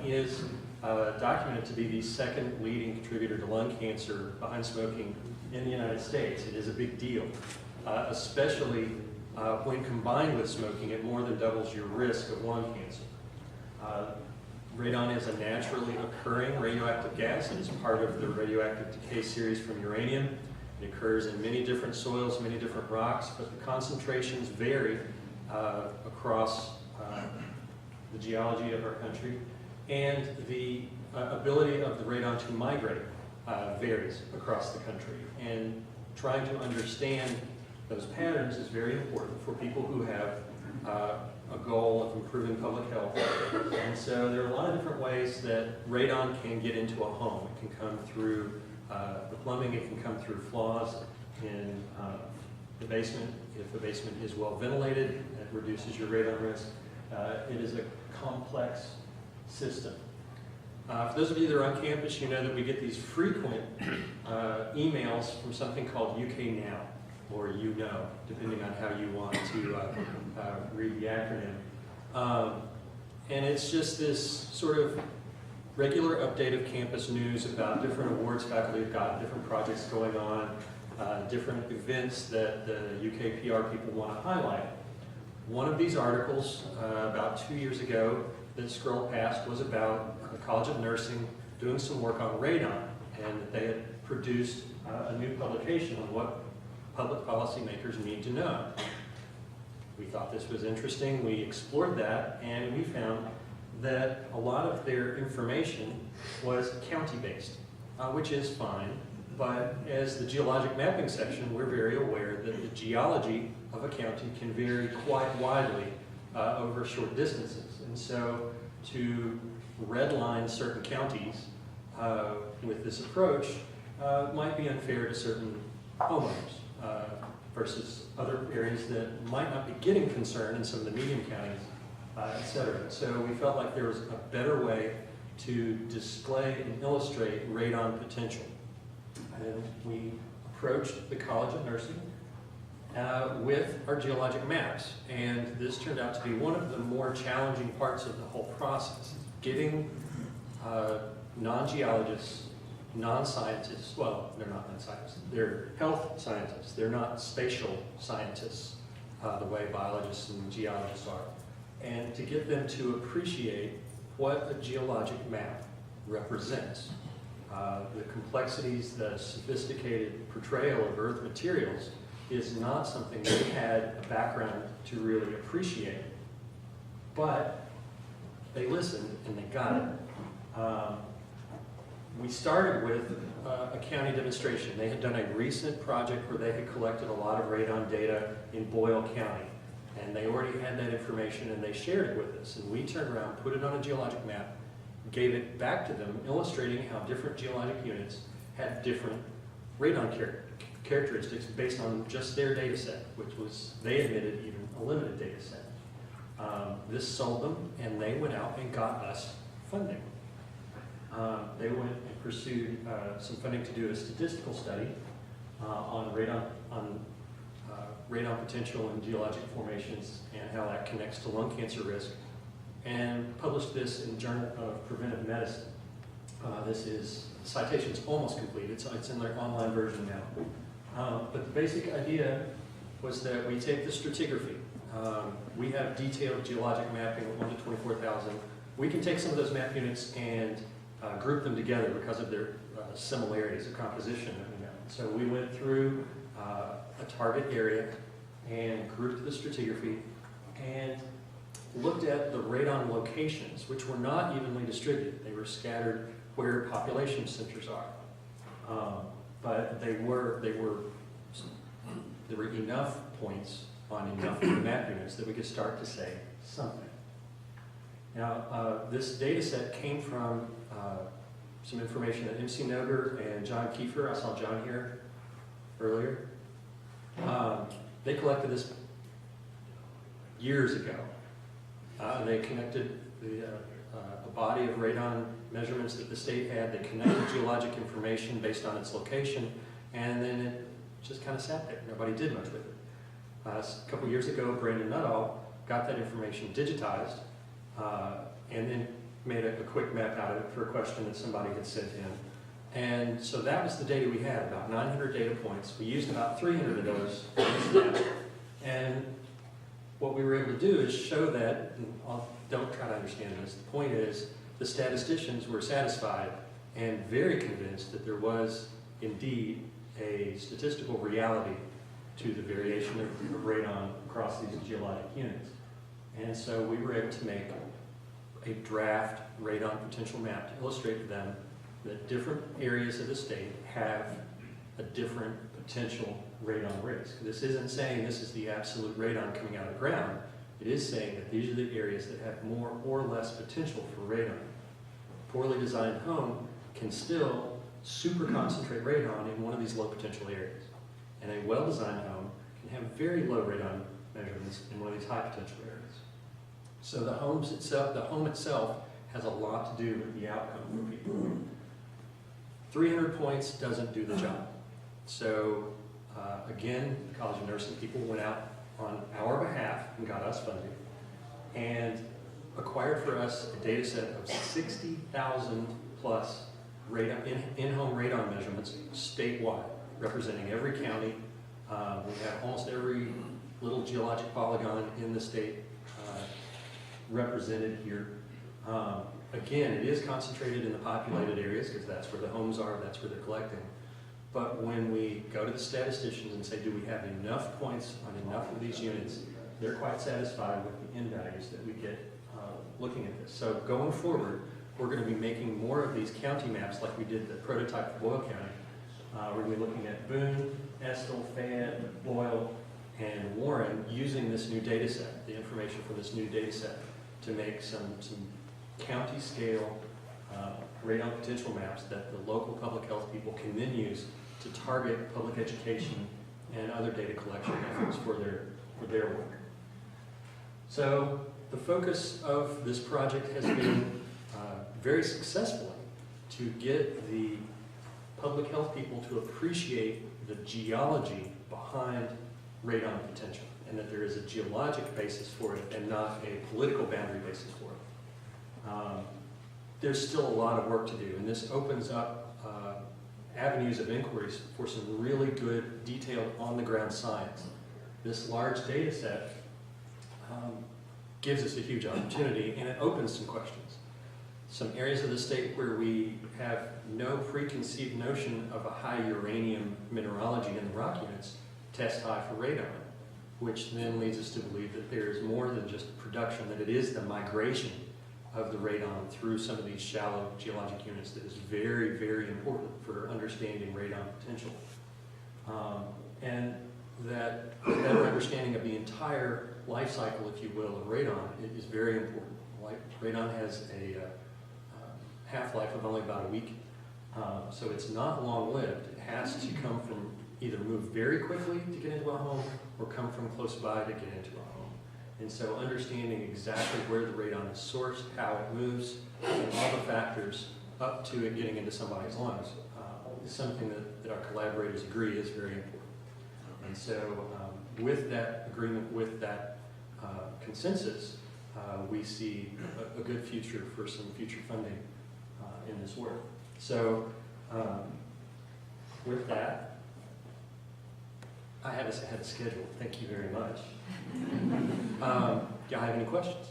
is documented to be the second leading contributor to lung cancer behind smoking in the United States. It is a big deal, especially when combined with smoking. It more than doubles your risk of lung cancer. Radon is a naturally occurring radioactive gas. It is part of the radioactive decay series from uranium. It occurs in many different soils, many different rocks, but the concentrations vary across the geology of our country, and the ability of the radon to migrate varies across the country. And trying to understand those patterns is very important for people who have a goal of improving public health. And so there are a lot of different ways that radon can get into a home. It can come through the plumbing, it can come through flaws in the basement. If the basement is well ventilated, it reduces your radon risk. It is a complex system. For those of you that are on campus, you know that we get these frequent emails from something called UK Now, or you know, depending on how you want to read the acronym. And it's just this sort of regular update of campus news about different awards faculty have gotten, different projects going on, different events that the UK PR people want to highlight. One of these articles about 2 years ago that scrolled past was about the College of Nursing doing some work on radon, and that they had produced a new publication on what public policymakers need to know. We thought this was interesting. We explored that, and we found that a lot of their information was county-based, which is fine, but as the geologic mapping section, we're very aware that the geology of a county can vary quite widely over short distances. And so to redline certain counties with this approach might be unfair to certain homeowners versus other areas that might not be getting concerned in some of the medium counties, et cetera. So we felt like there was a better way to display and illustrate radon potential. And we approached the College of Nursing with our geologic maps. And this turned out to be one of the more challenging parts of the whole process, getting non-geologists, non-scientists, well, they're not non-scientists, they're health scientists, they're not spatial scientists the way biologists and geologists are, and to get them to appreciate what a geologic map represents. The complexities, the sophisticated portrayal of Earth materials is not something they had a background to really appreciate, but they listened and they got it. We started with a county demonstration. They had done a recent project where they had collected a lot of radon data in Boyle County, and they already had that information and they shared it with us. And we turned around, put it on a geologic map, gave it back to them, illustrating how different geologic units had different radon characteristics based on just their data set, which was, they admitted, even a limited data set. This sold them, and they went out and got us funding. They went and pursued some funding to do a statistical study on radon potential in geologic formations and how that connects to lung cancer risk, and published this in the Journal of Preventive Medicine. This is, the citation's almost complete. It's in their online version now. But the basic idea was that we take the stratigraphy. We have detailed geologic mapping of 1 to 24,000. We can take some of those map units and group them together because of their similarities of composition that we know. So we went through a target area and grouped the stratigraphy and looked at the radon locations, which were not evenly distributed. They were scattered where population centers are. But there were enough points on enough of the map units that we could start to say something. Now, this data set came from some information that MC Noger and John Kiefer, I saw John here earlier, they collected this years ago. They connected a body of radon measurements that the state had. They connected geologic information based on its location, and then it just kind of sat there. Nobody did much with it. A couple years ago, Brandon Nuttall got that information digitized, and then made a quick map out of it for a question that somebody had sent in. And so that was the data we had, about 900 data points. We used about 300 of those for this map. And what we were able to do is show that, and don't try to understand this, the point is the statisticians were satisfied and very convinced that there was indeed a statistical reality to the variation of radon across these geologic units. And so we were able to make a draft radon potential map to illustrate to them that different areas of the state have a different potential radon risk. This isn't saying this is the absolute radon coming out of the ground. It is saying that these are the areas that have more or less potential for radon. A poorly designed home can still super concentrate radon in one of these low potential areas. And a well-designed home can have very low radon measurements in one of these high potential areas. So the home itself has a lot to do with the outcome for people. 300 points doesn't do the job. So again, the College of Nursing people went out on our behalf and got us funding and acquired for us a data set of 60,000 plus in-home radon measurements statewide, representing every county. We have almost every little geologic polygon in the state represented here. Again, it is concentrated in the populated areas because that's where the homes are, that's where they're collecting. But when we go to the statisticians and say, do we have enough points on enough of these units, they're quite satisfied with the end values that we get looking at this. So going forward, we're going to be making more of these county maps like we did the prototype for Boyle County. We're going to be looking at Boone, Estill, Fayette, Boyle, and Warren using this new data set, the information from this new data set, to make some county scale radon potential maps that the local public health people can then use to target public education and other data collection efforts for their work. So the focus of this project has been very successfully to get the public health people to appreciate the geology behind radon potential, and that there is a geologic basis for it and not a political boundary basis for it. There's still a lot of work to do, and this opens up avenues of inquiries for some really good, detailed, on-the-ground science. This large data set gives us a huge opportunity, and it opens some questions. Some areas of the state where we have no preconceived notion of a high uranium mineralogy in the rock units test high for radon, which then leads us to believe that there is more than just production, that it is the migration of the radon through some of these shallow geologic units that is very, very important for understanding radon potential. And that a better understanding of the entire life cycle, if you will, of radon is very important. Radon has a half-life of only about a week, so it's not long-lived. It has to come from either move very quickly to get into a home or come from close by to get into a home. And so understanding exactly where the radon is sourced, how it moves, and all the factors up to it getting into somebody's lungs is something that our collaborators agree is very important. And so with that agreement, with that consensus, we see a good future for some future funding in this work. So with that, I had a schedule. Thank you very much. Do y'all have any questions?